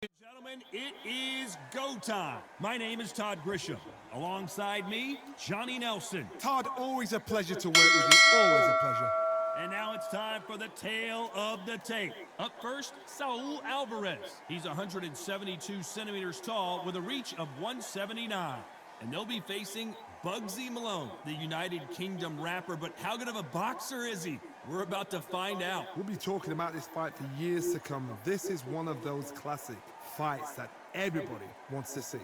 Gentlemen, it is go time. My name is Todd Grisham. Alongside me, Johnny Nelson. Todd, always a pleasure to work with you. Always a pleasure. And now it's time for the tale of the tape. Up first, Saul Alvarez. He's 172 centimeters tall with a reach of 179. And they'll be facing Bugsy Malone, the United Kingdom rapper. But how good of a boxer is he? We're about to find out. We'll be talking about this fight for years to come. This is one of those classic fights that everybody wants to see.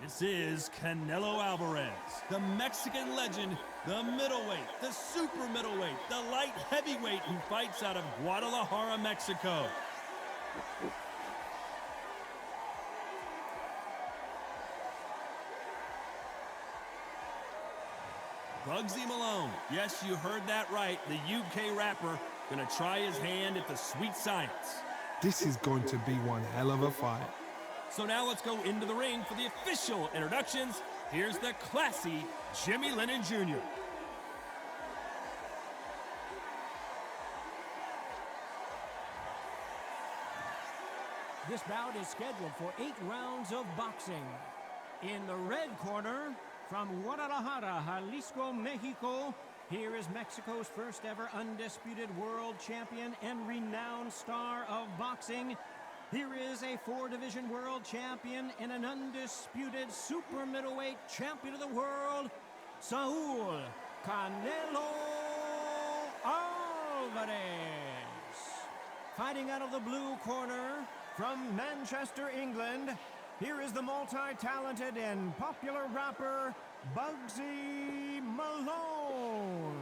This is Canelo Alvarez, the Mexican legend, the middleweight, the super middleweight, the light heavyweight who fights out of Guadalajara, Mexico. Bugsy Malone, yes, you heard that right, the UK rapper, gonna try his hand at the sweet science. This is going to be one hell of a fight. So now let's go into the ring for the official introductions. Here's the classy Jimmy Lennon Jr. This bout is scheduled for 8 rounds of boxing. In the red corner, from Guadalajara, Jalisco, Mexico, here is Mexico's first ever undisputed world champion and renowned star of boxing. Here is a 4-division world champion and an undisputed super middleweight champion of the world, Saul Canelo Alvarez. Fighting out of the blue corner, from Manchester, England, here is the multi-talented and popular rapper, Bugsy Malone.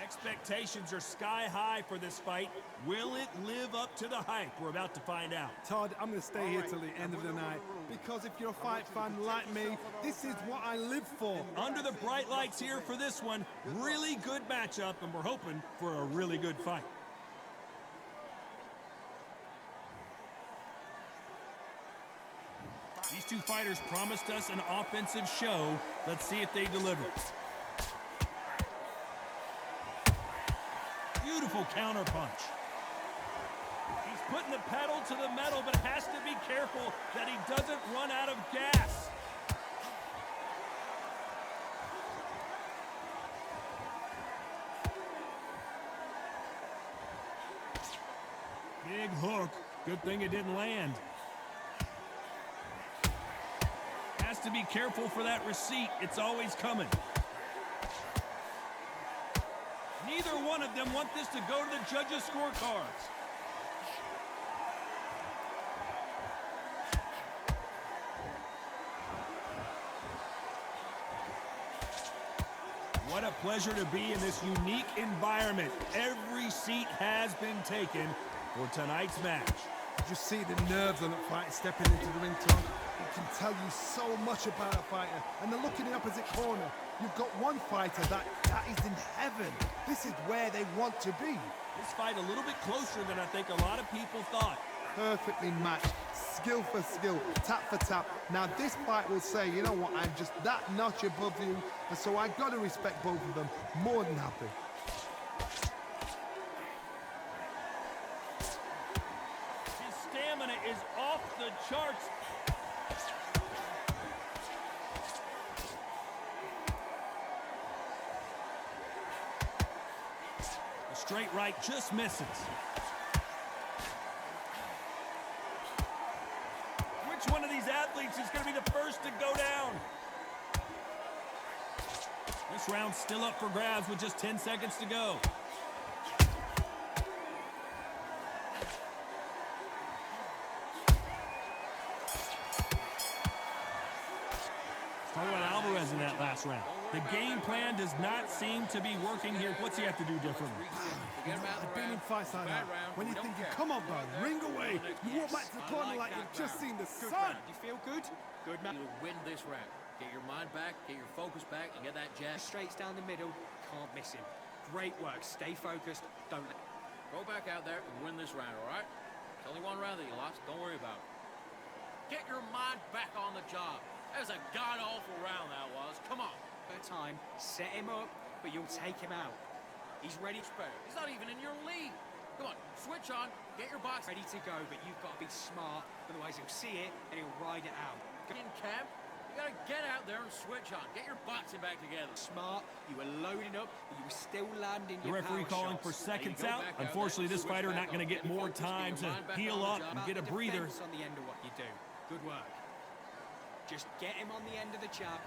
Expectations are sky high for this fight. Will it live up to the hype? We're about to find out. Todd, I'm going to stay here till the end of the night because if you're a fight fan like me, this is what I live for. Under the bright lights here for this one, really good matchup, and we're hoping for a really good fight. These two fighters promised us an offensive show. Let's see if they deliver. Beautiful counter punch. He's putting the pedal to the metal, but has to be careful that he doesn't run out of gas. Big hook. Good thing it didn't land. Has to be careful for that receipt. It's always coming. Neither one of them want this to go to the judges' scorecards. What a pleasure to be in this unique environment. Every seat has been taken for tonight's match. Did you see the nerves on that fight stepping into the ring, Tom? It can tell you so much about a fighter. And then look in the opposite corner. You've got one fighter that is in heaven. This is where they want to be. This fight a little bit closer than I think a lot of people thought. Perfectly matched, skill for skill, tap for tap. Now this fight will say, you know what, I'm just that notch above you, and so I've got to respect both of them. More than happy. His stamina is off the charts. Straight right just misses. Which one of these athletes is going to be the first to go down? This round's still up for grabs with just 10 seconds to go. Talking about Alvarez in that last round. The game plan does not seem to be working here. What's he have to do differently? I've been in fights like that. When you're thinking, come on, bro, ring away. You walk back to the corner like you've just seen the sun. You feel good? Good man. You'll win this round. Get your mind back, get your focus back, and get that jab. Straights down the middle, can't miss him. Great work, stay focused, don't let... Go back out there and win this round, all right? It's only one round that you lost, don't worry about it. Get your mind back on the job. That was a god-awful round, that was. Come on. Per time, set him up, but you'll take him out. He's ready. He's not even in your league. Come on, switch on, get your box Ready to go, but you've got to be smart. Otherwise, he'll see it and he'll ride it out. in camp. You gotta get out there and switch on. Get your boxing back together. Smart. You were loading up, but you were still landing The your referee power calling for shots. seconds go out. back out Unfortunately, there, this switch fighter back not going to on. get Get more focused, get time your to mind back heal on the up job. and About get a the breather. defense on the end of what you do. Good work. Just get him on the end of the jab.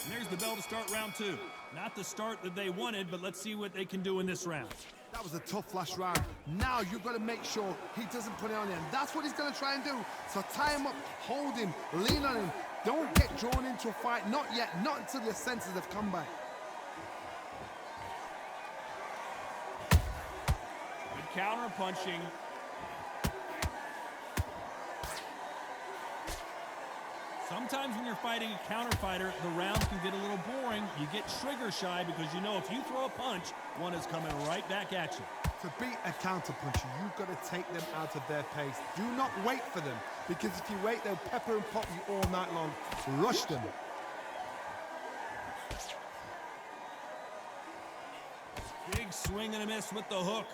And there's the bell to start round 2. Not the start that they wanted, but let's see what they can do in this round. That was a tough last round. Now you've got to make sure he doesn't put it on him. That's what he's going to try and do. So tie him up, hold him, lean on him. Don't get drawn into a fight. Not yet. Not until your senses have come back. Good counter punching. Sometimes when you're fighting a counter fighter, the rounds can get a little boring. You get trigger shy because you know if you throw a punch, one is coming right back at you. To beat a counter puncher, you've got to take them out of their pace. Do not wait for them, because if you wait, they'll pepper and pop you all night long. Rush them. Big swing and a miss with the hook.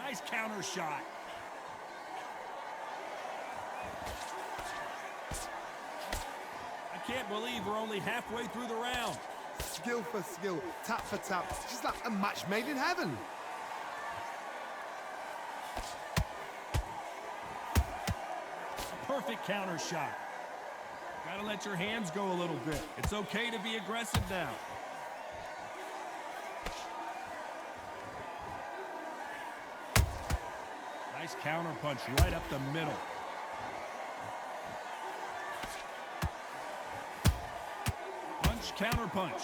Nice counter shot. I can't believe we're only halfway through the round. Skill for skill, tap for tap. It's just like a match made in heaven. Perfect counter shot. Gotta let your hands go a little bit. It's okay to be aggressive now. Nice counter punch right up the middle. Punch, counter punch.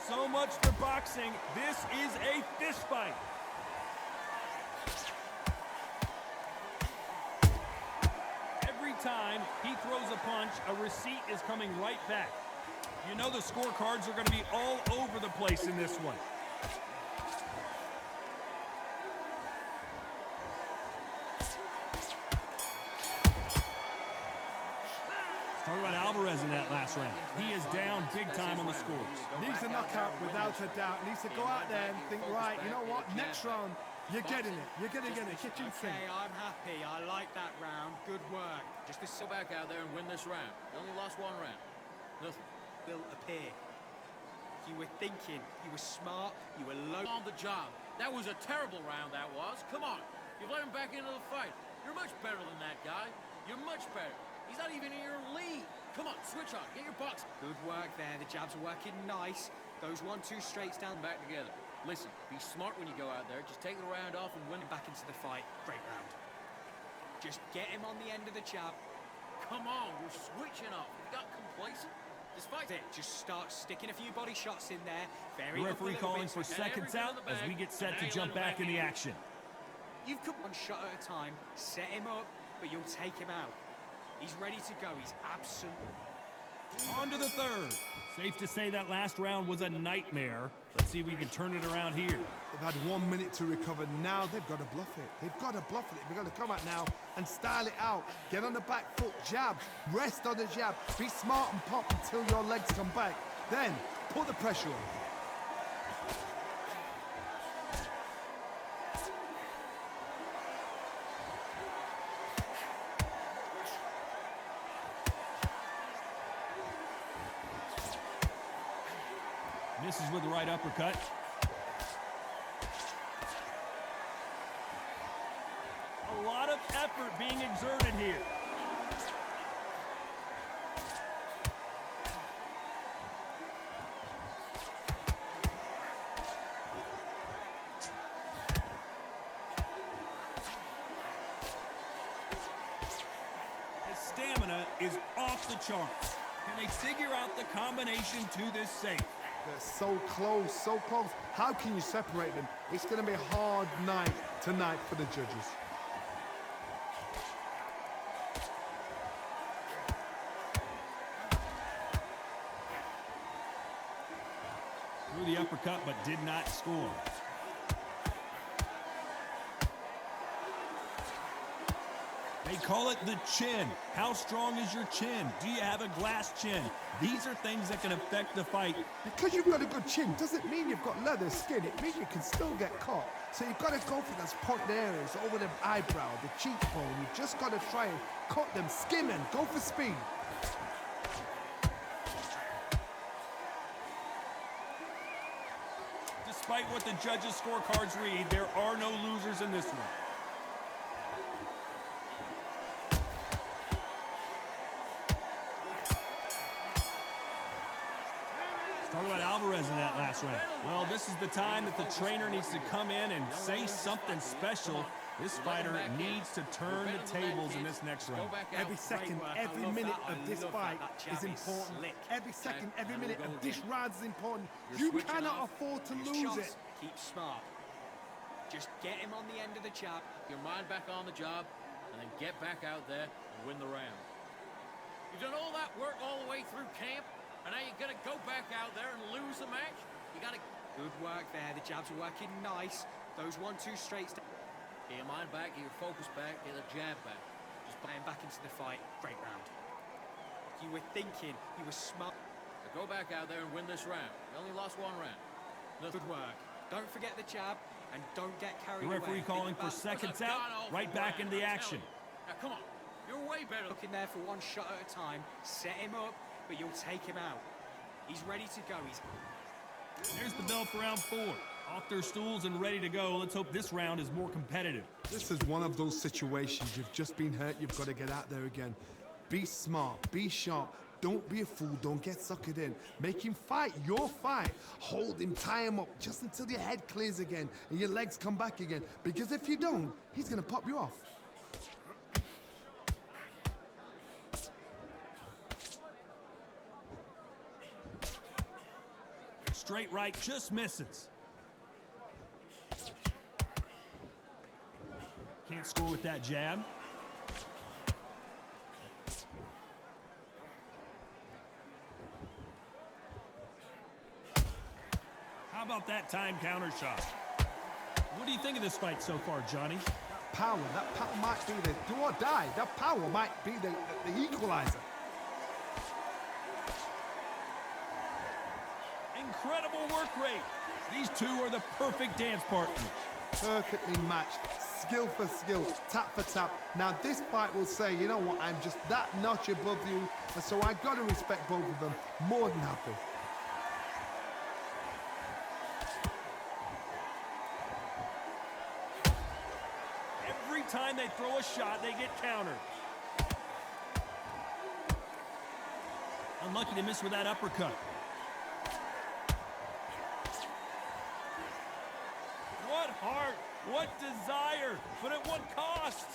So much for boxing. This is a fist fight. Every time he throws a punch, a receipt is coming right back. You know the scorecards are going to be all over the place in this one. Talk about Alvarez in that last round. He is down big time on the scores. Needs a knockout without a doubt. Needs to go out there and think, right, you know what? Next round, you're getting it. You're going to get it. Kitchen sink. Okay, I'm happy. I like that round. Good work. Just to Go back out there and win this round. You only lost one round. Nothing. will appear. You were thinking. You were smart. You were low. On the job. That was a terrible round, that was. Come on. You've let him back into the fight. You're much better than that guy. You're much better. He's not even in your league. Come on, switch on. Get your box. Good work there. The jabs are working nice. Those 1-2 straights down. Back together. Listen, be smart when you go out there. Just take the round off and win it. Back into the fight. Great round. Just get him on the end of the jab. Come on, we're switching off. We got complacent. This fight. That's it. Just start sticking a few body shots in there. Very The referee calling for seconds out as we get set to jump back in the action. You've got one shot at a time. Set him up, but you'll take him out. He's ready to go. He's absolute. On to the third. Safe to say that last round was a nightmare. Let's see if we can turn it around here. They've had 1 minute to recover. Now they've got to bluff it. They've got to bluff it. They've got to come out now and style it out. Get on the back foot, jab, rest on the jab. Be smart and pop until your legs come back. Then put the pressure on. Misses with the right uppercut. A lot of effort being exerted here. His stamina is off the charts. Can they figure out the combination to this safe? They're so close, so close. How can you separate them? It's going to be a hard night tonight for the judges. Threw the uppercut, but did not score. They They call it the chin. How strong is your chin? Do you have a glass chin? These are things that can affect the fight. Because you've got a good chin doesn't mean you've got leather skin. It means you can still get caught. So you've got to go for those point areas over the eyebrow, the cheekbone. You've just got to try and cut them, skim and go for speed. Despite what the judges' scorecards read, there are no losers in this one. Talk about Alvarez in that last round. Well, this is the time that the trainer needs to come in and say something special. This fighter needs to turn the tables in this next round. Every second, every minute of this fight is important. Every second, every minute of this round is important. You cannot afford to lose it. Keep smart. Just get him on the end of the jab. Your mind back on the job, and then get back out there and win the round. You've done all that work all the way through camp, and now you're going to go back out there and lose the match? You got to... Good work there. The jabs are working nice. Those 1-2 straights. Get your mind back, get your focus back, get the jab back. Just playing back into the fight. Great round. You were thinking, you were smart. So go back out there and win this round. You only lost one round. Good work. Don't forget the jab, and don't get carried The away. referee calling for seconds out, right back into the action. Now come on, you're way better. Looking there for one shot at a time. Set him up, but you'll take him out. He's ready to go. There's the bell for round 4. Off their stools and ready to go. Let's hope this round is more competitive. This is one of those situations. You've just been hurt. You've got to get out there again. Be smart. Be sharp. Don't be a fool. Don't get suckered in. Make him fight your fight. Hold him. Tie him up just until your head clears again and your legs come back again. Because if you don't, he's going to pop you off. Straight right just misses. Can't score with that jab. How about that time counter shot? What do you think of this fight so far, Johnny? That power might be the do or die. That power might be the equalizer. Incredible work rate. These two are the perfect dance partners. Perfectly matched, skill for skill, tap for tap. Now this fight will say, you know what, I'm just that notch above you, and so I've got to respect both of them more than happy. Every time they throw a shot, they get countered. Unlucky to miss with that uppercut. What heart, what desire, but at what cost?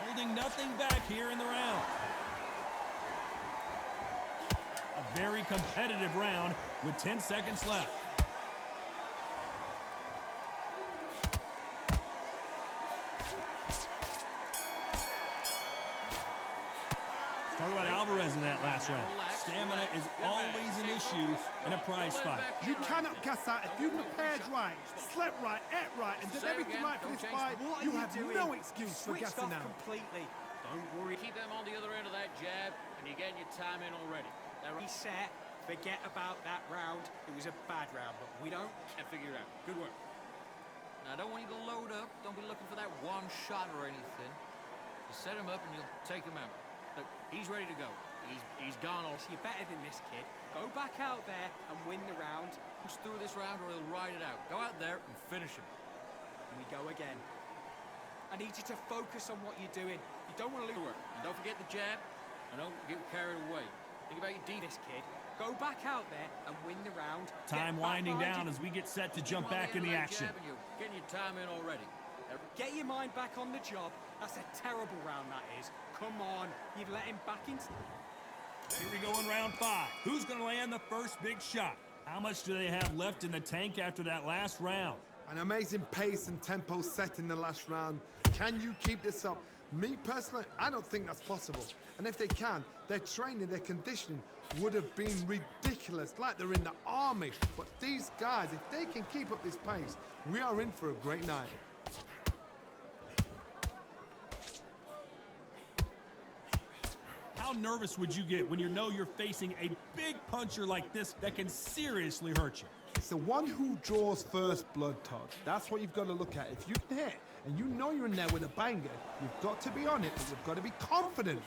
Holding nothing back here in the round. A very competitive round with 10 seconds left. Talk about Alvarez in that last round. Stamina is always an issue in a prize fight. You cannot gas out. If you prepared right, slept right, ate right, and did everything right for this fight, you have no excuse for Switched gassing off out. completely. Don't worry. Keep them on the other end of that jab, and you're getting your time in already. Be set. Forget about that round. It was a bad round, but we don't Figure it out. Good work. Now, I don't want you to load up. Don't be looking for that one shot or anything. You set him up, and you'll take him out. Look, he's ready to go. He's gone off. You're better than this kid. Go back out there and win the round. Push through this round, or he'll ride it out. Go out there and finish him. And we go again. I need you to focus on what you're doing. You don't want to lose. And don't forget the jab, and don't get carried away. Think about your deep. This kid. Go back out there and win the round. Time Get back winding behind down you. as we get set to Keep jump on the back end in of the that action. jab, and you're getting your time in already. Get your mind back on the job. That's a terrible round, that is. Come on. You've let him back into... Here we go in round 5. Who's going to land the first big shot? How much do they have left in the tank after that last round? An amazing pace and tempo set in the last round. Can you keep this up? Me personally, I don't think that's possible. And if they can, their training, their conditioning would have been ridiculous, like they're in the army. But these guys, if they can keep up this pace, we are in for a great night. How nervous would you get when you know you're facing a big puncher like this that can seriously hurt you? It's the one who draws first blood, Todd. That's what you've got to look at. If you can hit, and you know you're in there with a banger, you've got to be on it, but you've got to be confident.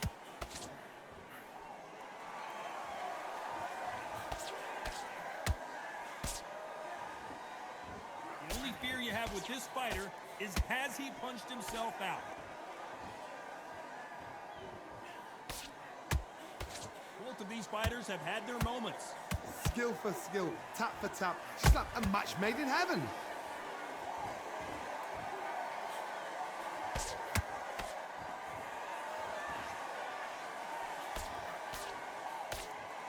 The only fear you have with this fighter is, has he punched himself out? Both of these fighters have had their moments. Skill for skill, tap for tap, slap, a match made in heaven.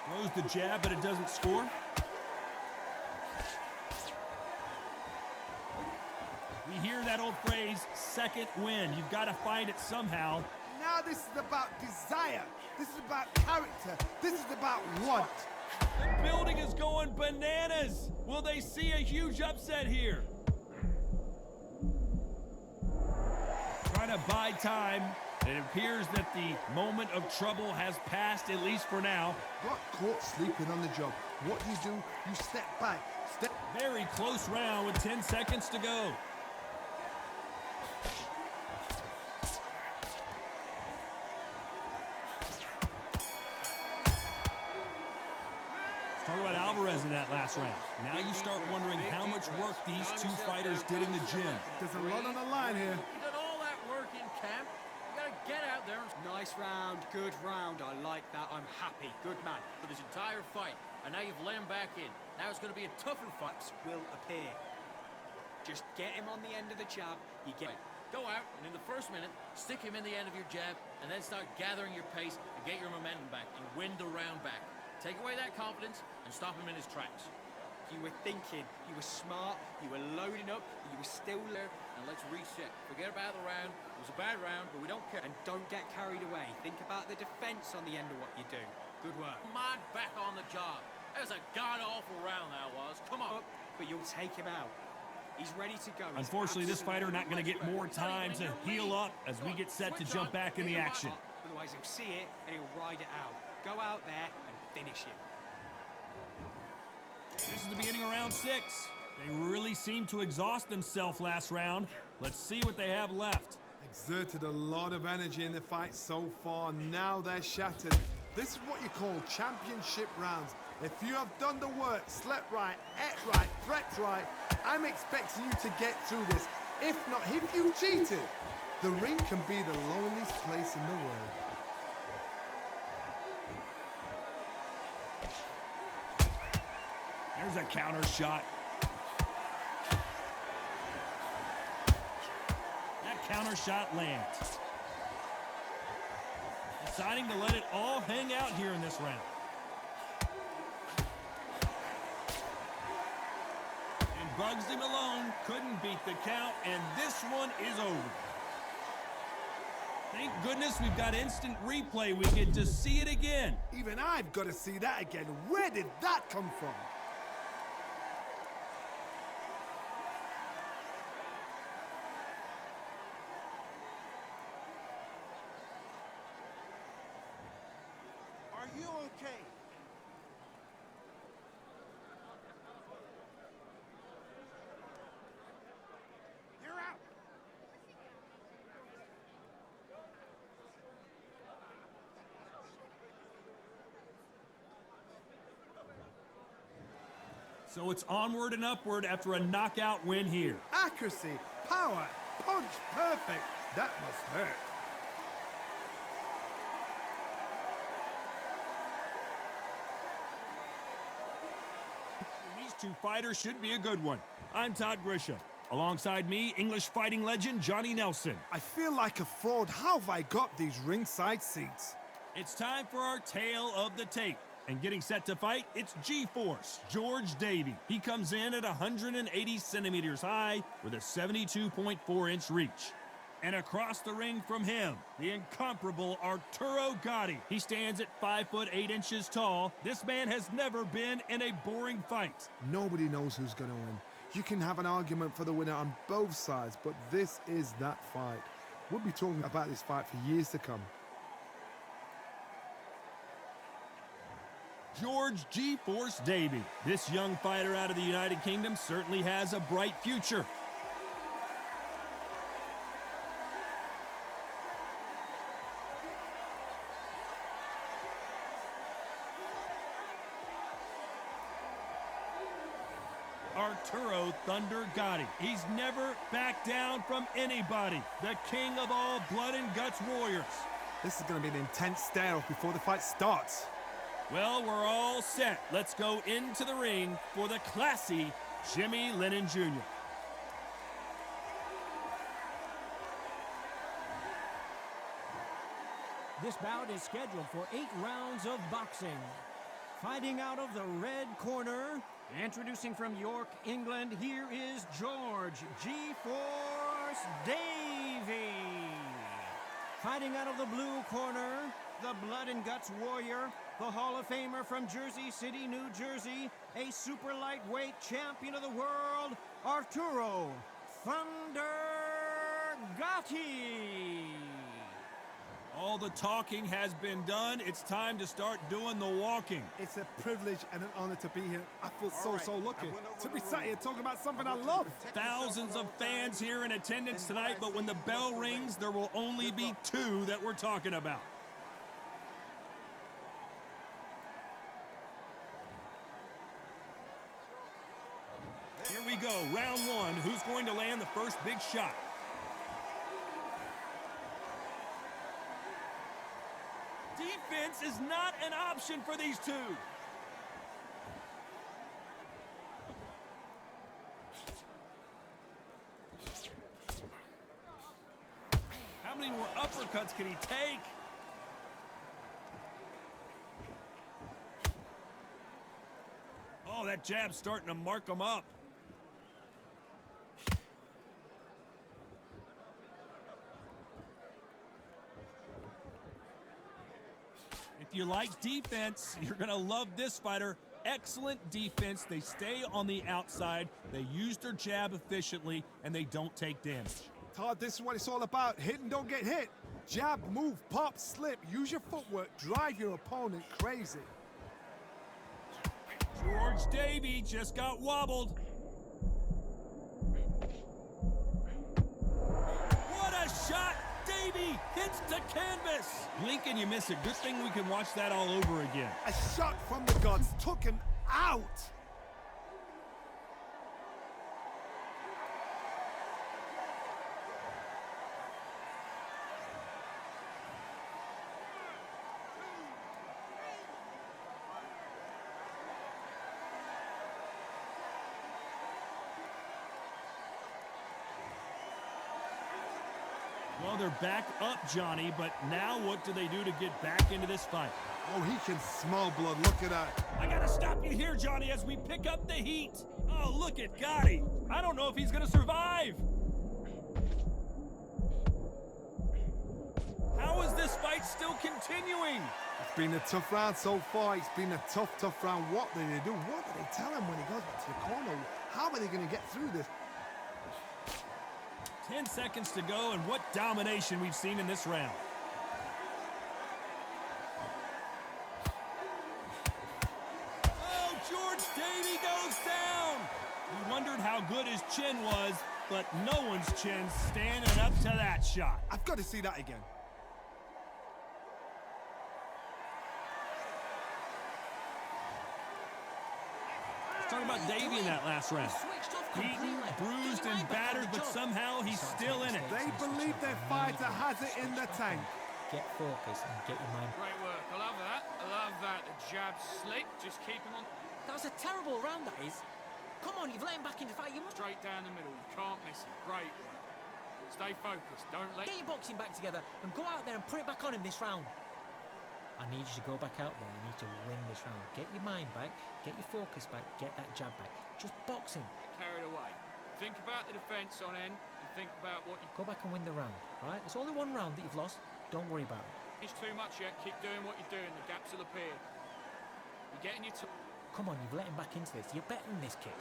Throws the jab, but it doesn't score. We hear that old phrase, second win. You've got to find it somehow. Now this is about desire. This is about character. This is about want. The building is going bananas. Will they see a huge upset here? Trying to buy time. It appears that the moment of trouble has passed, at least for now. Got caught sleeping on the job. What do? You step back. Very close round with 10 seconds to go. Talk about Alvarez in that last round. Now you start wondering how much work these two fighters did in the gym. There's a lot on the line here. You did all that work in camp. You gotta get out there and Nice round, good round. I like that. I'm happy. Good man. for this entire fight. And now you've let him back in. Now it's gonna be a tougher fight. Will appear. Just get him on the end of the jab. You get Go out, and in the first minute, stick him in the end of your jab, and then start gathering your pace and get your momentum back and win the round back. Take away that confidence and stop him in his tracks. You were thinking, you were smart, you were loading up, you were still there. And let's reset. Forget about the round. It was a bad round, but we don't care. And don't get carried away. Think about the defense on the end of what you do. Good work. Mind back on the job. That was a god-awful round, that was. Come on. Up, but you'll take him out. He's ready to go. He's Unfortunately, this fighter not going to get more time to heal up as we get set to jump back in the action. Otherwise, he'll see it and he'll ride it out. Go out there and finish him. This is the beginning of round 6. They really seemed to exhaust themselves last round. Let's see what they have left. Exerted a lot of energy in the fight so far. Now they're shattered. This is what you call championship rounds. If you have done the work, slept right, ate right, prepped right, I'm expecting you to get through this. If not, if you cheated, the ring can be the loneliest place in the world. There's a counter shot. That counter shot lands. Deciding to let it all hang out here in this round. And bugs him alone. Couldn't beat the count, and this one is over. Thank goodness we've got instant replay. We get to see it again. Even I've got to see that again. Where did that come from? Are you okay? You're out. So it's onward and upward after a knockout win here. Accuracy, power, punch, perfect. That must hurt. These two fighters should be a good one. I'm Todd Grisham. Alongside me, English fighting legend Johnny Nelson. I feel like a fraud. How have I got these ringside seats? It's time for our tale of the tape. And getting set to fight, it's G-Force, George Davey. He comes in at 180 centimeters high with a 72.4-inch reach. And across the ring from him, the incomparable Arturo Gatti. He stands at 5 foot 8 inches tall. This man has never been in a boring fight. Nobody knows who's going to win. You can have an argument for the winner on both sides, but this is that fight. We'll be talking about this fight for years to come. George G-Force Davey. This young fighter out of the United Kingdom certainly has a bright future. Arturo Thunder Gatti. He's never backed down from anybody. The king of all blood and guts warriors. This is going to be an intense stare-off before the fight starts. Well, we're all set. Let's go into the ring for the classy Jimmy Lennon Jr. This bout is scheduled for 8 rounds of boxing. Fighting out of the red corner, introducing from York, England, here is George G-Force Davey. Fighting out of the blue corner, the blood and guts warrior, the Hall of Famer from Jersey City, New Jersey, a super lightweight champion of the world, Arturo Thunder Gatti. All the talking has been done. It's time to start doing the walking. It's a privilege and an honor to be here. I feel so lucky to be sat here talking about something I love. Thousands of fans here in attendance tonight, but when the bell rings, there will only be 2 that we're talking about. Here we go, round 1. Who's going to land the first big shot? Defense is not an option for these 2. How many more uppercuts can he take? Oh, that jab's starting to mark him up. If you like defense, you're going to love this fighter. Excellent defense. They stay on the outside. They use their jab efficiently, and they don't take damage. Todd, this is what it's all about. Hit and don't get hit. Jab, move, pop, slip. Use your footwork. Drive your opponent crazy. George Davey just got wobbled. What a shot! Davey hits the canvas. Blink and you miss it. Good thing we can watch that all over again. A shot from the gods took him out. Well, they're back up, Johnny, but now what do they do to get back into this fight? Oh, he can smell blood. Look at that. I gotta stop you here, Johnny, as we pick up the heat. Oh, look at Gotti. I don't know if he's gonna survive. How is this fight still continuing? It's been a tough round so far. It's been a tough round. What do they do? What do they tell him when he goes back to the corner? How are they going to get through this? 10 seconds to go, and what domination we've seen in this round. Oh, George Davey goes down. We wondered how good his chin was, but no one's chin's standing up to that shot. I've got to see that again. Let's talk about Davey in that last round. Beaten, bruised, and battered, but somehow he's still in it. They believe their fighter has it in the tank. Get focused and get your mind. Great work. I love that. I love that. The jab slick. Just keep him on. That was a terrible round, that is. Come on, you've let him back into the fight. You must Straight down the middle. You can't miss him. Great work. Stay focused. Don't let... get your boxing back together and go out there and put it back on him this round. I need you to go back out there. You need to win this round. Get your mind back. Get your focus back. Get that jab back. Just box him. Get carried away. Think about the defence on end and think about what you... Go back and win the round. All right? It's only one round that you've lost. Don't worry about it. It's too much yet. Keep doing what you're doing. The gaps will appear. You're getting your... Come on, you've let him back into this. You're better than this kid.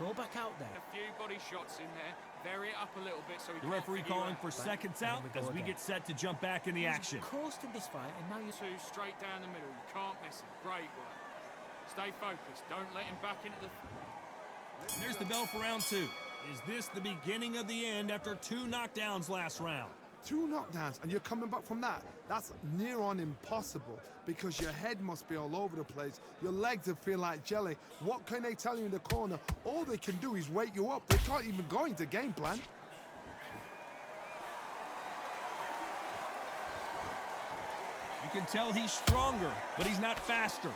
Go back out there. A few body shots in there. Vary it up a little bit so he The can't referee figure you calling out. for seconds out we go as we again. get set to jump back in the action. Coasted this fight, and now you're... Two straight down the middle. You can't miss him. Great work. Stay focused. Don't let him back into the... There's the bell for round 2. Is this the beginning of the end after 2 knockdowns last round? 2 knockdowns and you're coming back from that. That's near on impossible because your head must be all over the place. Your legs will feel like jelly. What can they tell you in the corner? All they can do is wake you up. They can't even go into game plan. You can tell he's stronger, but he's not faster.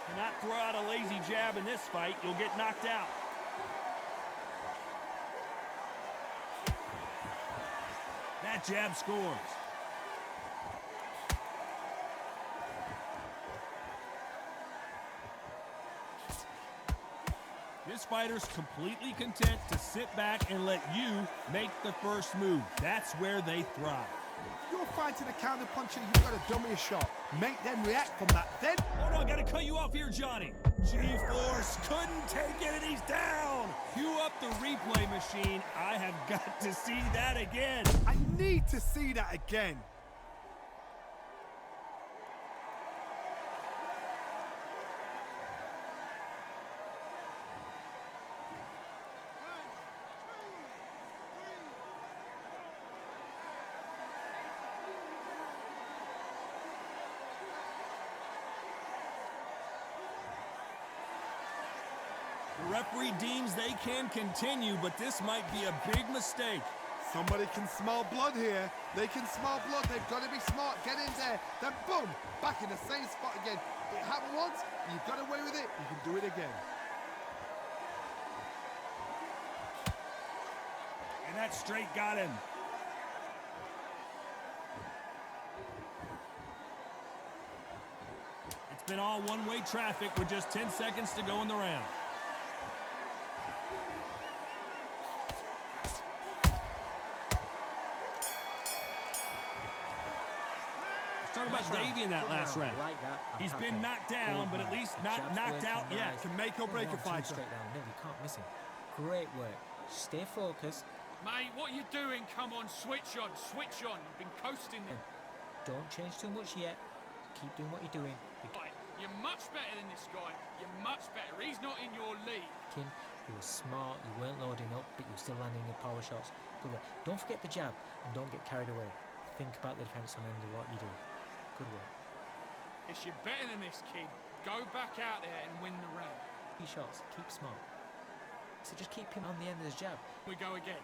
Cannot throw out a lazy jab in this fight. You'll get knocked out. That jab scores. This fighter's completely content to sit back and let you make the first move. That's where they thrive. You're fighting a counter puncher, you've got to dummy a shot. Make them react from that. Then Hold on, gotta cut you off here, Johnny. G-Force couldn't take it and he's down. Cue up the replay machine. I have got to see that again. I need to see that again. The referee deems they can continue, but this might be a big mistake. Somebody can smell blood here. They can smell blood. They've got to be smart. Get in there. Then boom, back in the same spot again. It happened once. You got away with it. You can do it again. And that straight got him. It's been all one-way traffic with just 10 seconds to go in the round. Talk about Davey in that last round. Like that. I'm He's happy. been knocked down, but at least not Jab's knocked out working yet. nice. Can make or break a 1, 2 fighter. straight down the middle. You can't miss him. Great work. Stay focused. Mate, what are you doing? Come on, switch on, switch on. You've been coasting them. Don't change too much yet. Keep doing what you're doing. Right, you're much better than this guy. You're much better. He's not in your league. King, you were smart. You weren't loading up, but you were still landing your power shots. Good work. Don't forget the jab and don't get carried away. Think about the defense on the end of what you do. Good work. Yes, you're better than this kid. Go back out there and win the round. Key shots. Keep smart. So just keep him on the end of his jab. We go again.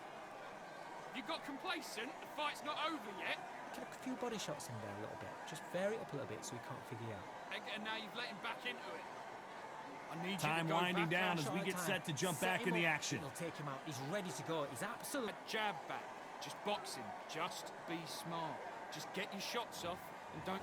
You got complacent. The fight's not over yet. Get a few body shots in there a little bit. Just vary it up a little bit so he can't figure you out. And now you've let him back into it. I need Time you to go winding back down out. as we get set to jump Set back him in the up. action. It'll take him out. He's ready to go. He's absolutely... Jab back. Just box him. Just be smart. Just get your shots off and don't...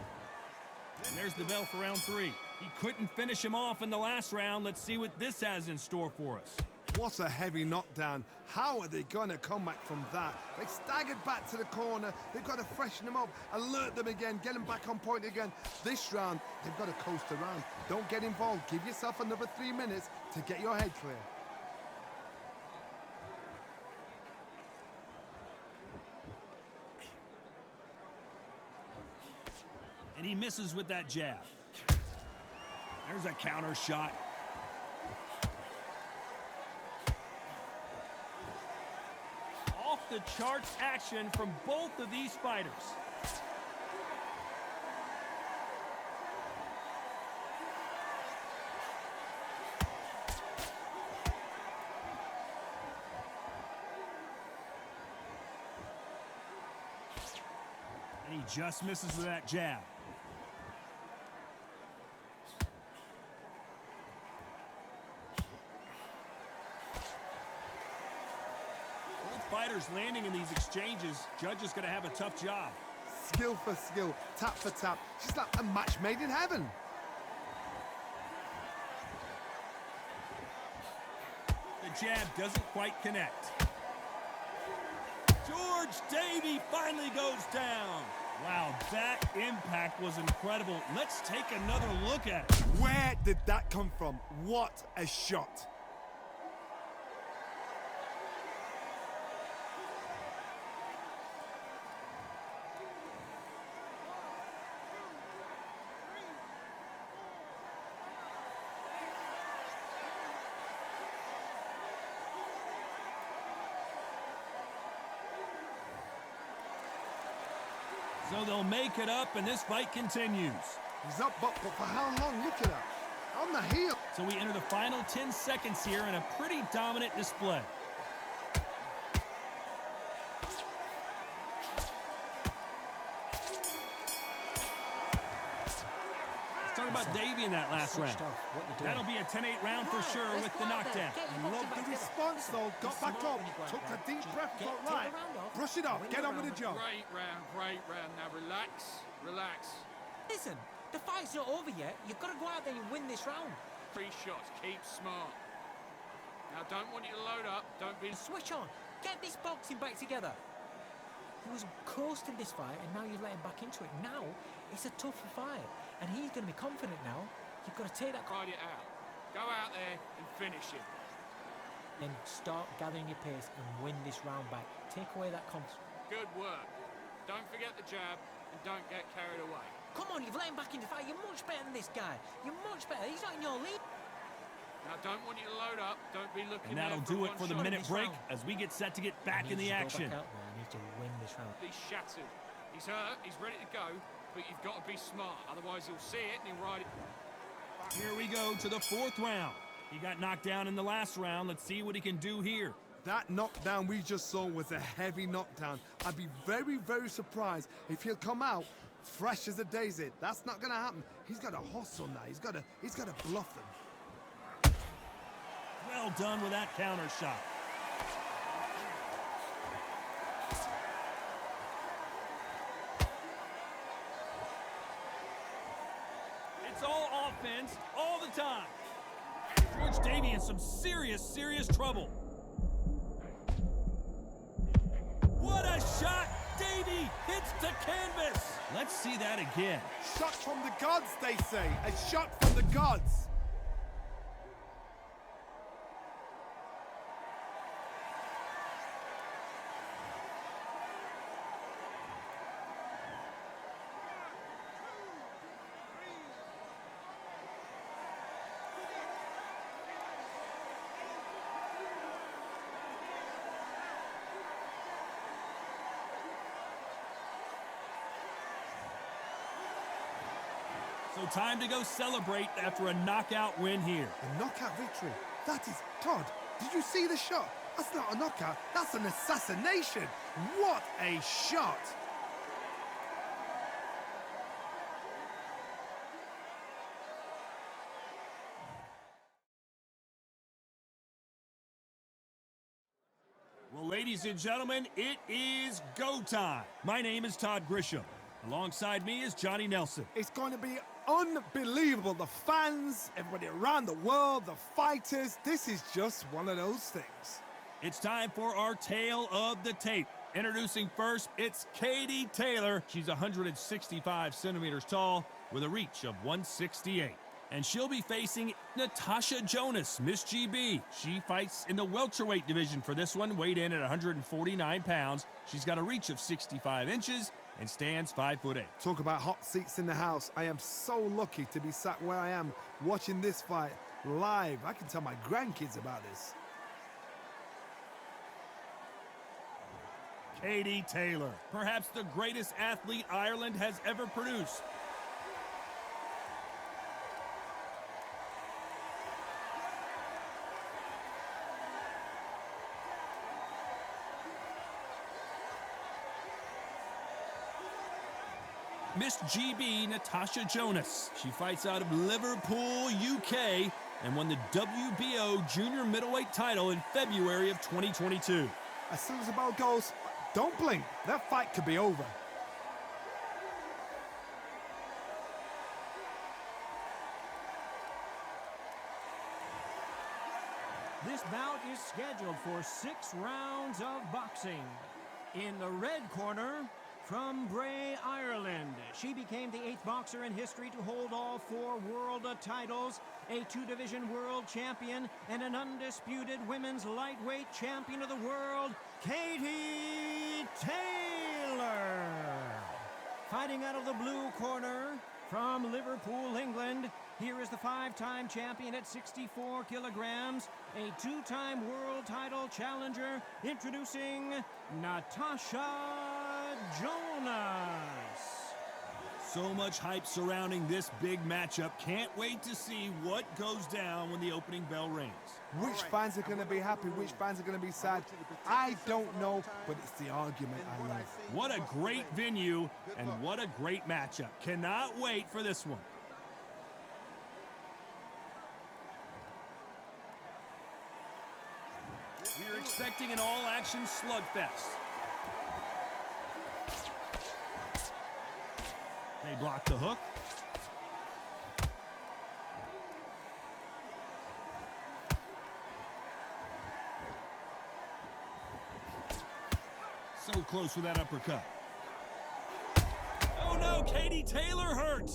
And there's the bell for round 3. He couldn't finish him off in the last round. Let's see what this has in store for us. What a heavy knockdown. How are they going to come back from that? They staggered back to the corner. They've got to freshen them up, alert them again, get them back on point again. This round, they've got to coast around. Don't get involved. Give yourself another 3 minutes to get your head clear. And he misses with that jab. There's a counter shot. Off the charts action from both of these fighters. And he just misses with that jab. Fighters landing in these exchanges. Judge is going to have a tough job. Skill for skill, tap for tap. She's like a match made in heaven. That jab doesn't quite connect. George Davey finally goes down. Wow, that impact was incredible. Let's take another look at it. Where did that come from? What a shot. So they'll make it up, and this fight continues. He's up, but for how long? Look at that. On the heel. So we enter the final 10 seconds here in a pretty dominant display. Let's talk about Davey in that last round. That'll be a 10-8 round for sure with the knockdown. Love the response, though. Got back up, took a deep breath, got right. Brush it off, get on with the job. Great round. Now relax, relax. Listen, the fight's not over yet. You've got to go out there and win this round. 3 shots, keep smart. Now don't want you to load up, don't be... Switch on. Get this boxing back together. He was coasting this fight, and now you've let him back into it. Now, it's a tougher fight, and he's going to be confident now. You've got to take that... Ride it out. Go out there and finish him. Then start gathering your pace and win this round back. Take away that confidence. Good work. Don't forget the jab and don't get carried away. Come on, you've let him back into the fight. You're much better than this guy. You're much better. He's not in your league. Now don't want you to load up. Don't be looking And that'll do it for the minute break as we get set to get back in the action. Go back out there. I need to win this round. He's shattered. He's hurt. He's ready to go. But you've got to be smart. Otherwise he'll see it and he'll ride it. Here we go to the 4th round. He got knocked down in the last round. Let's see what he can do here. That knockdown we just saw was a heavy knockdown. I'd be very, very surprised if he'll come out fresh as a daisy. That's not going to happen. He's got to hustle now. He's got to bluff them. Well done with that counter shot. It's all offense all the time. George Davey in some serious trouble. What a shot! Davey hits the canvas. Let's see that again. Shot from the gods, they say. A shot from the gods. So time to go celebrate after a knockout win here. A knockout victory. That is... Todd, did you see the shot? That's not a knockout. That's an assassination. What a shot. Well, ladies and gentlemen, it is go time. My name is Todd Grisham. Alongside me is Johnny Nelson. It's going to be unbelievable. The fans, everybody around the world, the fighters. This is just one of those things. It's time for our tale of the tape. Introducing first, it's Katie Taylor. She's 165 centimeters tall with a reach of 168. And she'll be facing Natasha Jonas, Miss GB. She fights in the welterweight division for this one, weighed in at 149 pounds. She's got a reach of 65 inches and stands 5'8". Talk about hot seats in the house. I am so lucky to be sat where I am watching this fight live. I can tell my grandkids about this. Katie Taylor, perhaps the greatest athlete Ireland has ever produced. Miss GB Natasha Jonas. She fights out of Liverpool, UK, and won the WBO junior middleweight title in February of 2022. As soon as the bell goes, don't blink. That fight could be over. This bout is scheduled for 6 rounds of boxing. In the red corner, from Bray, Ireland, she became the 8th boxer in history to hold all 4 world titles, a 2-division world champion, and an undisputed women's lightweight champion of the world, Katie Taylor. Fighting out of the blue corner, from Liverpool, England, here is the 5-time champion at 64 kilograms, a 2-time world title challenger, introducing Natasha Jonas. So much hype surrounding this big matchup. Can't wait to see what goes down when the opening bell rings. Which fans are going to be happy, which fans are going to be sad, I don't know, but it's the argument I love. What a great venue and what a great matchup. Cannot wait for this one. We're expecting an all-action slugfest. They block the hook. So close with that uppercut. Oh no, Katie Taylor hurt.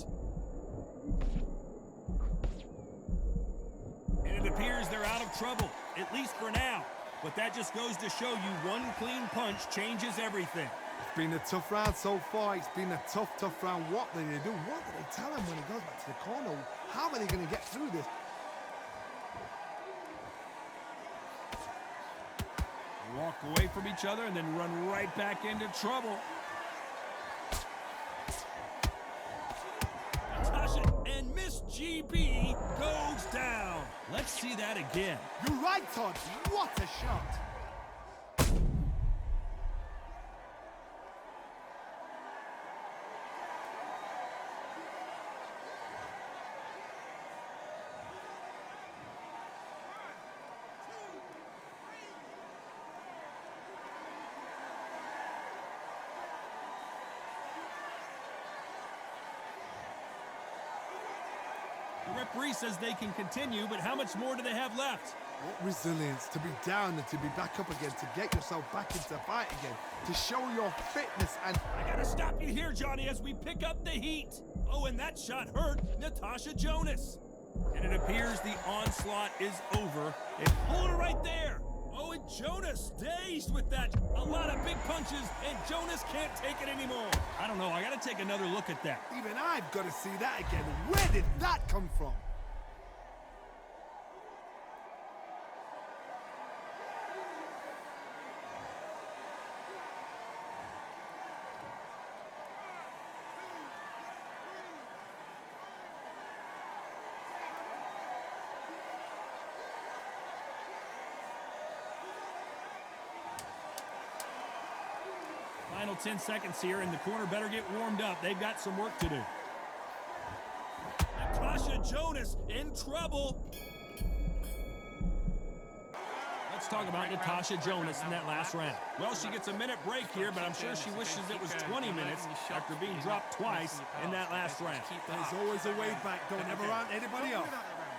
And it appears they're out of trouble, at least for now. But that just goes to show you one clean punch changes everything. It's been a tough round so far. It's been a tough round. What do they do? What do they tell him when he goes back to the corner? How are they going to get through this? They walk away from each other and then run right back into trouble. Natasha and Miss GB goes down. Let's see that again. You're right, Todd. What a shot. The referee says they can continue, but how much more do they have left? What resilience to be down and to be back up again, to get yourself back into fight again, to show your fitness and... I gotta stop you here, Johnny, as we pick up the heat. Oh, and that shot hurt Natasha Jonas. And it appears the onslaught is over. They pulled her right there. Oh, and Jonas dazed with that. A lot of big punches, and Jonas can't take it anymore. I don't know, I gotta take another look at that. Even I've got to see that again. Where did that come from? Final 10 seconds here, and the corner better get warmed up. They've got some work to do. Natasha Jonas in trouble. Let's talk about Natasha Jonas in that last round. Well, she gets a minute break here, but I'm sure she wishes it was 20 minutes after being dropped twice in that last round. There's always a way back. Don't ever round anybody else.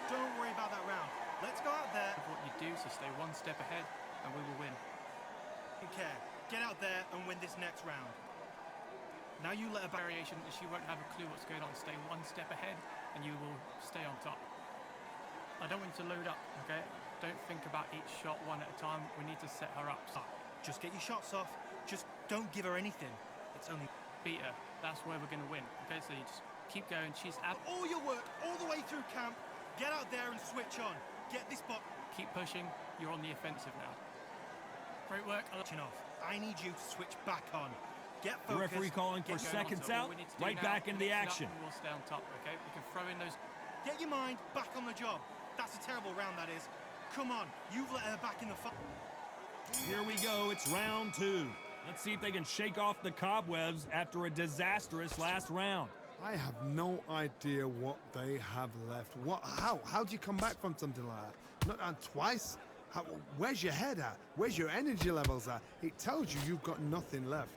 Don't worry about that round. Let's go out there. What you do, so stay one step ahead, and we will win. Don't care. Get out there and win this next round. Now you let a variation, and she won't have a clue what's going on. Stay one step ahead, and you will stay on top. I don't want you to load up, okay? Don't think about each shot one at a time. We need to set her up. Just get your shots off. Just don't give her anything. It's only... Beat her. That's where we're going to win. Okay, so you just keep going. She's at... All your work, all the way through camp. Get out there and switch on. Get this box. Keep pushing. You're on the offensive now. Great work. Off. I need you to switch back on. Get focused. The referee calling for seconds out, right back into the action. We'll stay on top, okay? We can throw in those... Get your mind back on the job. That's a terrible round, that is. Come on, you've let her back in the fight. Here we go, it's round 2. Let's see if they can shake off the cobwebs after a disastrous last round. I have no idea what they have left. How do you come back from something like that? Not down twice? Where's your head at? Where's your energy levels at? It tells you you've got nothing left.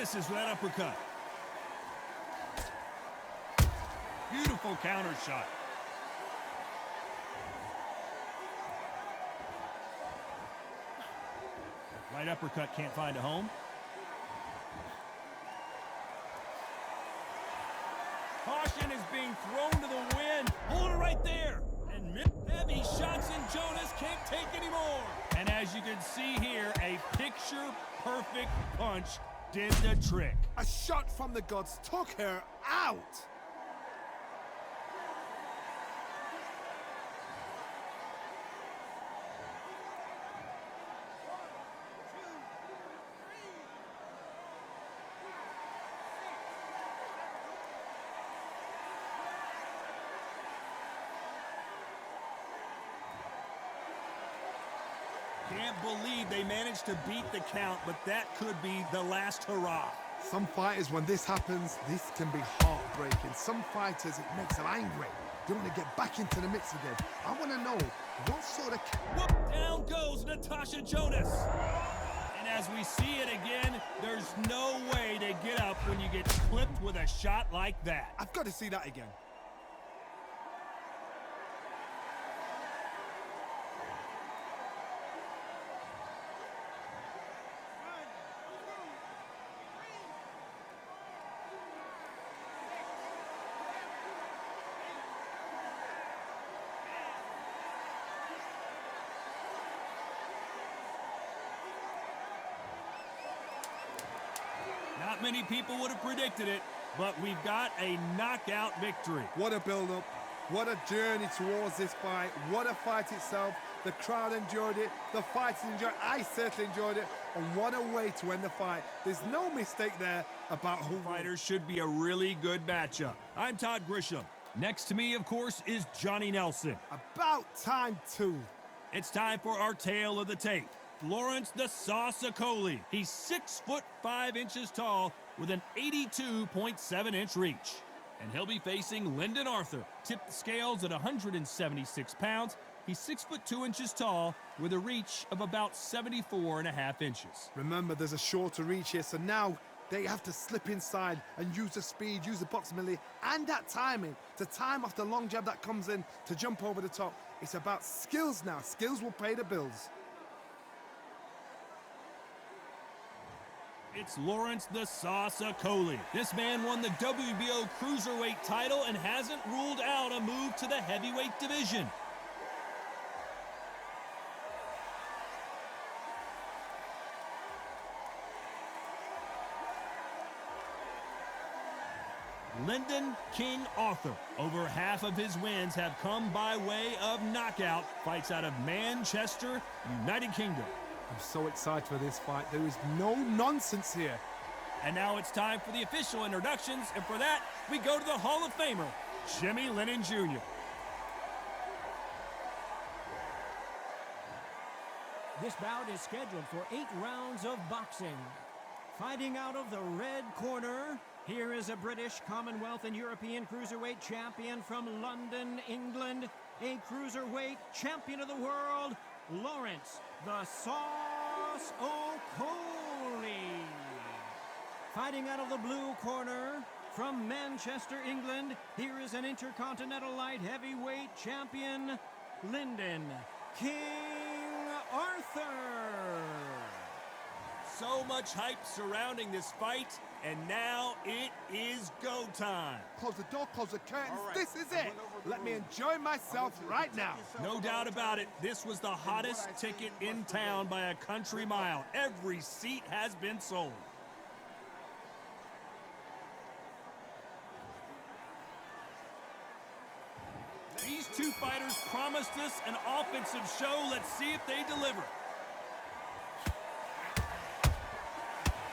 misses with that uppercut. Beautiful counter shot. Right uppercut can't find a home. Caution is being thrown to the wind. Hold it right there. And heavy shots, and Jonas can't take anymore. And as you can see here, a picture-perfect punch did the trick. A shot from the gods took her out. Can't believe they managed to beat the count, but that could be the last hurrah. Some fighters, when this happens, this can be heartbreaking. Some fighters, it makes them angry. They want to get back into the mix again. I want to know what sort of... Whoop, down goes Natasha Jonas. And as we see it again, there's no way to get up when you get clipped with a shot like that. I've got to see that again. Not many people would have predicted it, but we've got a knockout victory. What a build-up. What a journey towards this fight. What a fight itself. The crowd enjoyed it. The fighters enjoyed it. I certainly enjoyed it. And what a way to end the fight. There's no mistake there about who fighters should be a really good matchup. I'm Todd Grisham. Next to me, of course, is Johnny Nelson. About time, too. It's time for our tale of the tape. Lawrence the Sauce Okolie. He's 6'5" tall with an 82.7-inch reach. And he'll be facing Lyndon Arthur. Tipped the scales at 176 pounds. He's 6'2" tall with a reach of about 74.5 inches. Remember, there's a shorter reach here, so now they have to slip inside and use the speed, use the proximity, and that timing to time off the long jab that comes in to jump over the top. It's about skills now. Skills will pay the bills. It's Lawrence the Sauce Okolie. This man won the WBO Cruiserweight title and hasn't ruled out a move to the heavyweight division. Lyndon King Arthur. Over half of his wins have come by way of knockout. Fights out of Manchester, United Kingdom. I'm so excited for this fight. There is no nonsense here. And now it's time for the official introductions, and for that, we go to the Hall of Famer, Jimmy Lennon Jr. This bout is scheduled for 8 rounds of boxing. Fighting out of the red corner, here is a British, Commonwealth, and European Cruiserweight champion from London, England, a Cruiserweight champion of the world, Lawrence the Sauce Okolie. Fighting out of the blue corner, from Manchester, England, here is an Intercontinental Light Heavyweight champion, Lyndon King Arthur. So much hype surrounding this fight, and now it is go time. Close the door, close the curtains. This is it. Let me enjoy myself right now. No doubt about it, this was the hottest ticket in town by a country mile. Every seat has been sold. These two fighters promised us an offensive show. Let's see if they deliver.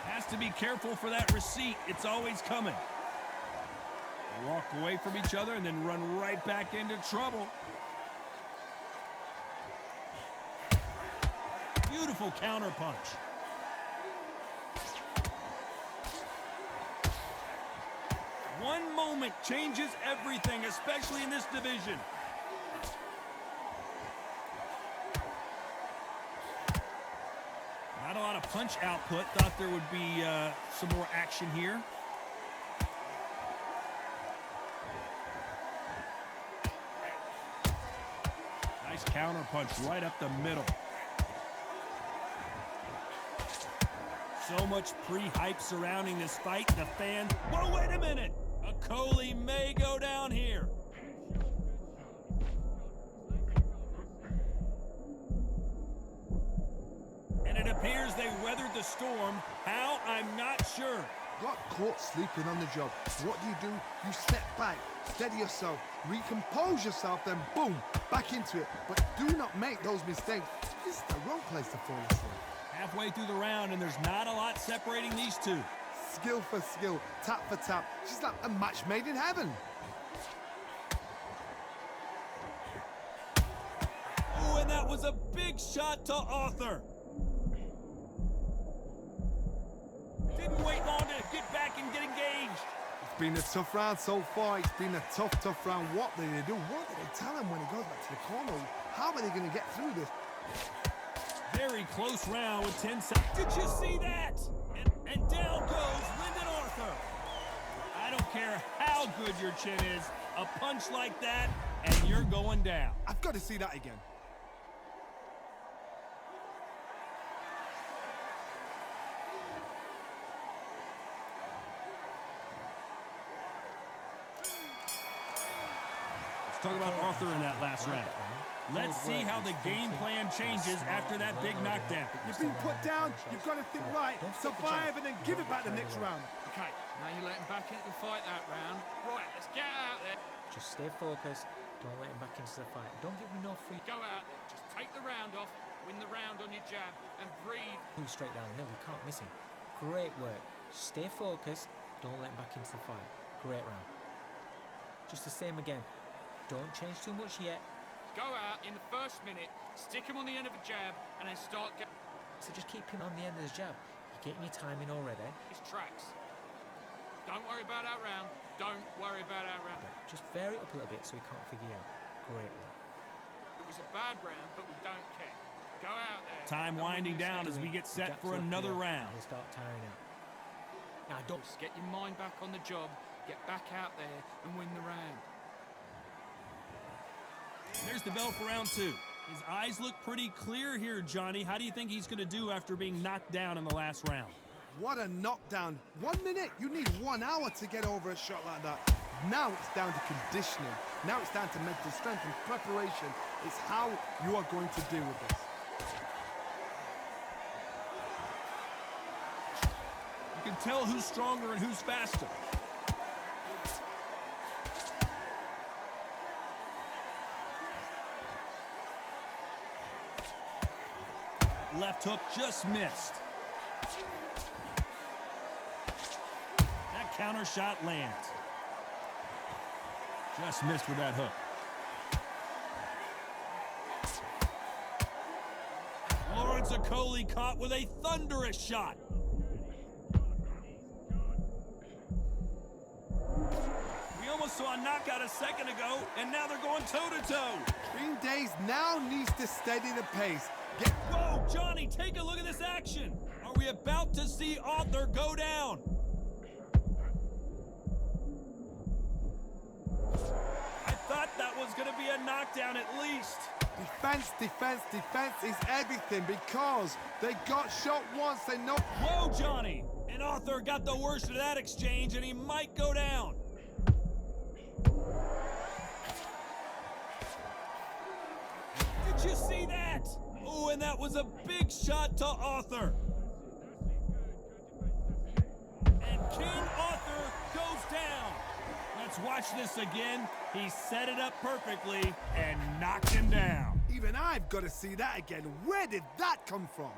Has to be careful for that receipt. It's always coming. They walk away from each other and then run right back into trouble. Beautiful counter punch. One moment changes everything, especially in this division. Not a lot of punch output. Thought there would be some more action here. Nice counter punch right up the middle. So much pre-hype surrounding this fight. The fan. Whoa, wait a minute. Okolie may go down here. And it appears they weathered the storm. How? I'm not sure. Got caught sleeping on the job. What do? You step back, steady yourself, recompose yourself, then boom, back into it. But do not make those mistakes. This is the wrong place to fall asleep. Halfway through the round, and there's not a lot separating these two. Skill for skill, tap for tap. She's like a match made in heaven. Oh, and that was a big shot to Arthur. Didn't wait long to get back and get engaged. It's been a tough round so far. It's been a tough round. What did they do? What did they tell him when he goes back to the corner? How are they going to get through this? Very close round with 10 seconds. Did you see that? And down goes Lyndon Arthur. I don't care how good your chin is. A punch like that, and you're going down. I've got to see that again. Let's talk about Arthur in that last round. Let's see how the game plan changes after that big knockdown. You've been put down, you've got to think right, survive and then give it back the next round. Okay, now you're letting back into the fight that round. Right, let's get out there. Just stay focused. Don't let him back into the fight. Don't give him no free. Go out there, just take the round off, win the round on your jab, and breathe. Move straight down. No, you can't miss him. Great work. Stay focused. Don't let him back into the fight. Great round. Just the same again. Don't change too much yet. Go out in the first minute, stick him on the end of a jab, and then start getting So just keep him on the end of the jab. You're getting your timing already. his tracks. Don't worry about that round. Don't worry about that round. Just vary it up a little bit so he can't figure you out. Great work. It was a bad round, but we don't care. Go out there. Time winding down as we get set for another round. He'll start tiring out. Now don't. Just get your mind back on the job, get back out there, and win the round. There's the bell for round two. His eyes look pretty clear here, Johnny. How do you think he's going to do after being knocked down in the last round? What a knockdown. 1 minute, you need 1 hour to get over a shot like that. Now it's down to conditioning. Now it's down to mental strength and preparation. It's how you are going to deal with this. You can tell who's stronger and who's faster. Left hook just missed. That counter shot lands. Just missed with that hook. Lawrence Okolie caught with a thunderous shot. We almost saw a knockout a second ago, and now they're going toe-to-toe. Green Days now needs to steady the pace. Whoa, Johnny, take a look at this action. Are we about to see Arthur go down? I thought that was going to be a knockdown at least. Defense, defense, defense is everything because they got shot once, they know. Whoa, Johnny. And Arthur got the worst of that exchange, and he might go down. Did you see that? Oh, and that was a big shot to Arthur. And King Arthur goes down. Let's watch this again. He set it up perfectly and knocked him down. Even I've got to see that again. Where did that come from?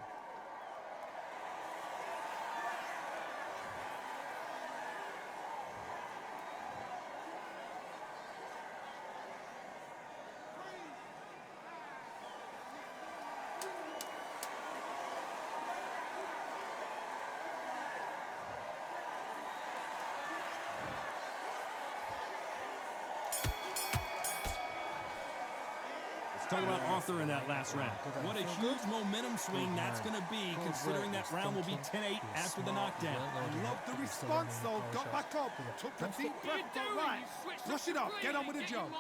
Talk about Arthur in that last round. What a huge momentum swing that's going to be, considering that round will be 10-8 after the knockdown. Love the response, though. Got back up, took a deep breath, got right. Brush it off, get on with the job.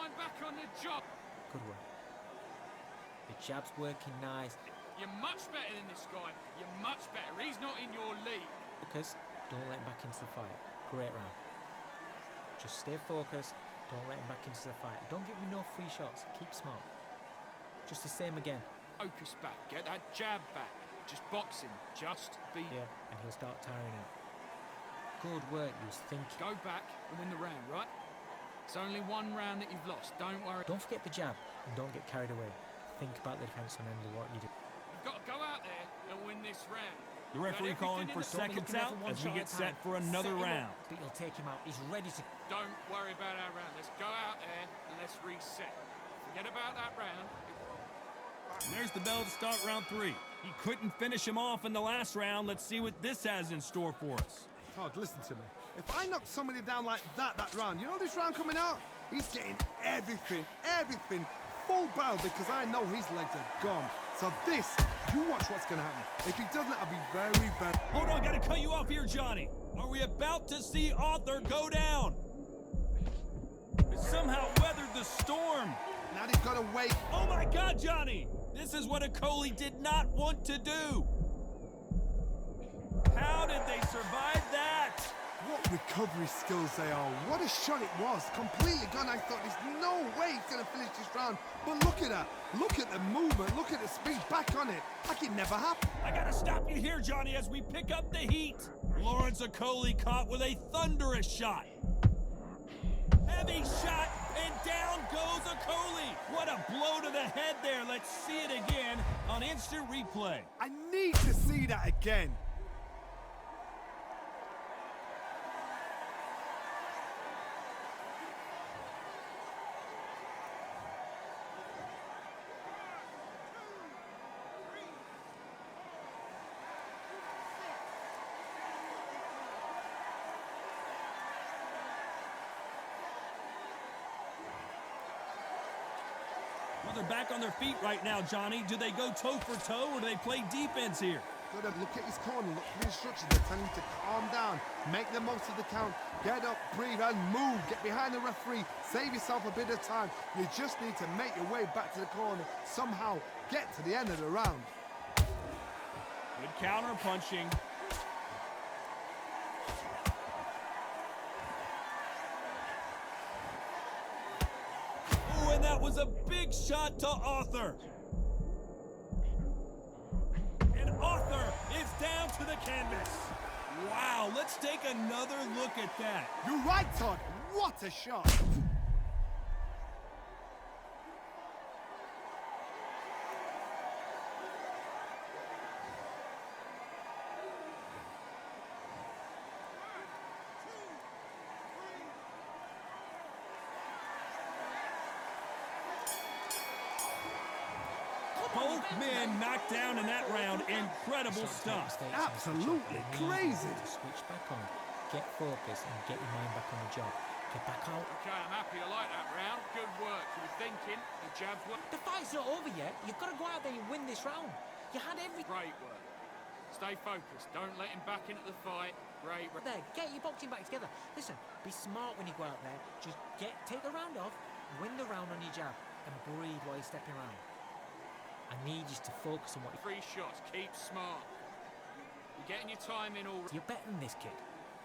Good work. The jab's working nice. You're much better than this guy. You're much better. He's not in your league. Focus, don't let him back into the fight. Great round. Just stay focused, don't let him back into the fight. Don't give him no free shots, keep smart. Just the same again. Focus back, get that jab back. Just boxing, just be... Yeah, and he'll start tiring out. Good work, he was thinking. Go back and win the round, right? It's only one round that you've lost, don't worry. Don't forget the jab, and don't get carried away. Think about the defense on end of what you do. You've got to go out there and win this round. The referee calling for seconds out as we get set for another round. But you'll take him out. He's ready to... Don't worry about our round. Let's go out there and let's reset. Forget about that round. And there's the bell to start round 3. He couldn't finish him off in the last round. Let's see what this has in store for us. Todd, listen to me. If I knock somebody down like that round, you know this round coming out? He's getting everything, full barrel, because I know his legs are gone. So this, you watch what's going to happen. If he doesn't, I'll be very bad. Hold on, got to cut you off here, Johnny. Are we about to see Arthur go down? Somehow weathered the storm. Now he's got to wait. Oh my God, Johnny! This is what Okolie did not want to do. How did they survive that? What recovery skills they are. What a shot it was. Completely gone. I thought there's no way he's going to finish this round. But look at that. Look at the movement. Look at the speed. Back on it. Like it never happened. I got to stop you here, Johnny, as we pick up the heat. Lawrence Okolie caught with a thunderous shot. Heavy shot, and down goes Okolie. What a blow to the head there. Let's see it again on instant replay. I need to see that again. Well, they're back on their feet right now, Johnny. Do they go toe for toe, or do they play defense here? Good. Look at his corner. Look for the instructions. They're telling him to calm down. Make the most of the count. Get up, breathe, and move. Get behind the referee. Save yourself a bit of time. You just need to make your way back to the corner. Somehow get to the end of the round. Good counter punching. Oh, and that was a big shot to Arthur. And Arthur is down to the canvas. Wow, let's take another look at that. You're right, Todd. What a shot. Both men knocked down in that round. Incredible stuff. Absolutely crazy. Switch back on, get focused, and get your mind back on the job. Get back out. Okay, I'm happy. I like that round. Good work. You were thinking. The jabs were... The fight's not over yet. You've got to go out there and win this round. You had every... Great work. Stay focused. Don't let him back into the fight. Great work. There, get your boxing back together. Listen, be smart when you go out there. Just take the round off, win the round on your jab, and breathe while you're stepping around. I need you to focus on what you... 3 shots. Keep smart. You're getting your time in all... You're better than this kid.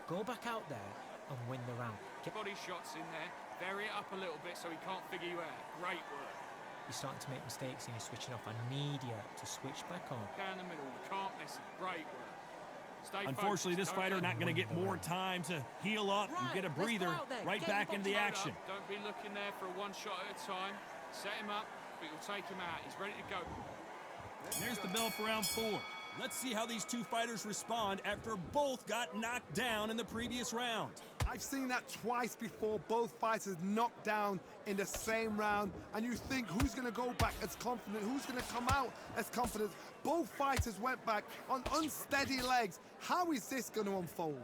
Go back out there and win the round. Get... Body shots in there. Vary it up a little bit so he can't figure you out. Great work. You're starting to make mistakes and you're switching off. I need you to switch back on. Down the middle. You can't miss it. Great work. Stay Unfortunately, this fighter not going to get more time to heal up and get a breather right back into the action. Don't be looking there for a 1 shot at a time. Set him up, but you'll take him out. He's ready to go. There's the bell for round 4. Let's see how these two fighters respond after both got knocked down in the previous round. I've seen that twice before. Both fighters knocked down in the same round. And you think, who's going to go back as confident? Who's going to come out as confident? Both fighters went back on unsteady legs. How is this going to unfold?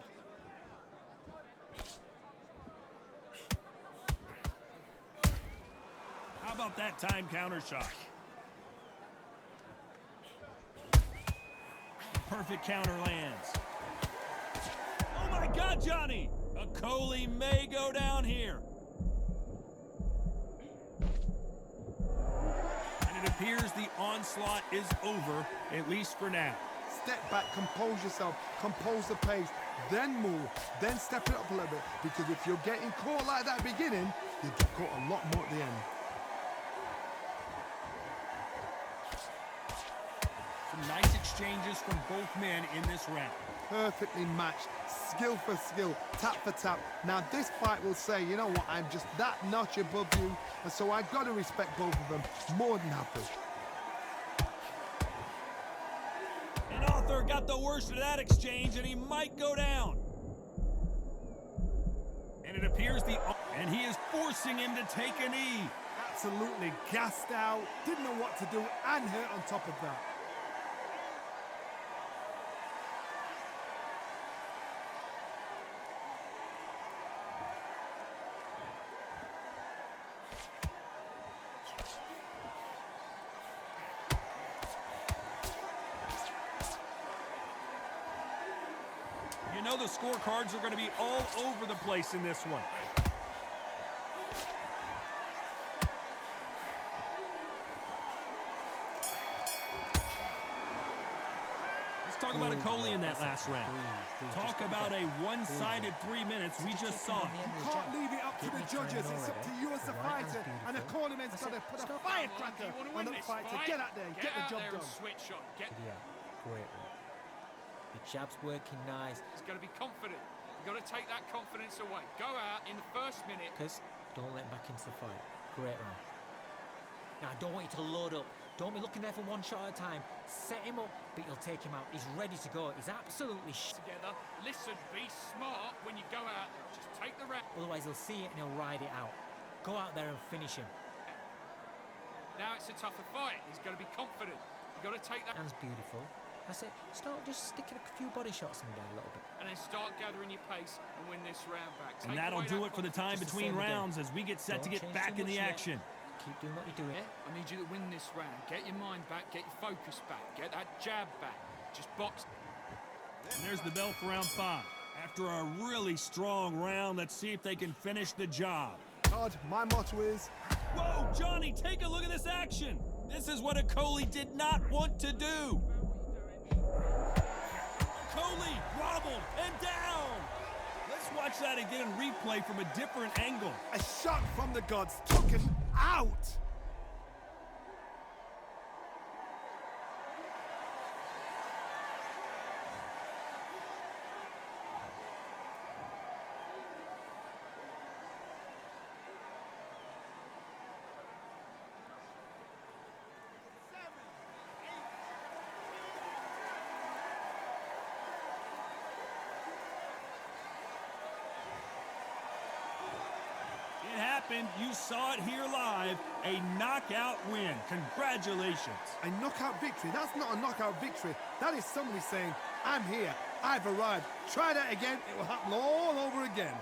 How about that time counter shot? perfect counter lands. Oh my God, Johnny! Okolie may go down here. And it appears the onslaught is over, at least for now. Step back, compose yourself, compose the pace, then move, then step it up a little bit. Because if you're getting caught like that at the beginning, you get caught a lot more at the end. Some nice exchanges from both men in this round. Perfectly matched, skill for skill, tap for tap. Now this fight will say, you know what, I'm just that notch above you, and so I've got to respect both of them more than happy. And Arthur got the worst of that exchange, and he might go down. And it appears and he is forcing him to take a knee. Absolutely gassed out, didn't know what to do, and hurt on top of that. You know the scorecards are going to be all over the place in this one. Let's talk about Okolie in that last round. Talk about a one-sided 3 minutes. We just saw it. You can't leave it up to the judges. It's up to you as the fighter. And the cornerman's got to put a firecracker on the fighter. Get out there and get the job done. Switch on. Yeah, great one. The jab's working nice. He's got to be confident. You've got to take that confidence away. Go out in the first minute. Because don't let him back into the fight. Great round. Now, I don't want you to load up. Don't be looking there for one shot at a time. Set him up, but you'll take him out. He's ready to go. He's absolutely together. Listen, be smart when you go out there. Just take the round. Otherwise, he'll see it and he'll ride it out. Go out there and finish him. Now it's a tougher fight. He's got to be confident. You've got to take that. Hand's beautiful. I said, start just sticking a few body shots in there a little bit. And then start gathering your pace and win this round back. And that'll do it for the time between rounds as we get set to get back in the action. Keep doing what you're doing. I need you to win this round. Get your mind back, get your focus back, get that jab back. Just box. And there's the bell for round 5. After a really strong round, let's see if they can finish the job. Todd, my motto is... Whoa, Johnny, take a look at this action. This is what Okolie did not want to do. Okolie wobbled and down. Let's watch that again in replay from a different angle. A shot from the gods took him out. It happened. You saw it here live. A knockout win. Congratulations. A knockout victory? That's not a knockout victory. That is somebody saying, I'm here. I've arrived. Try that again. It will happen all over again.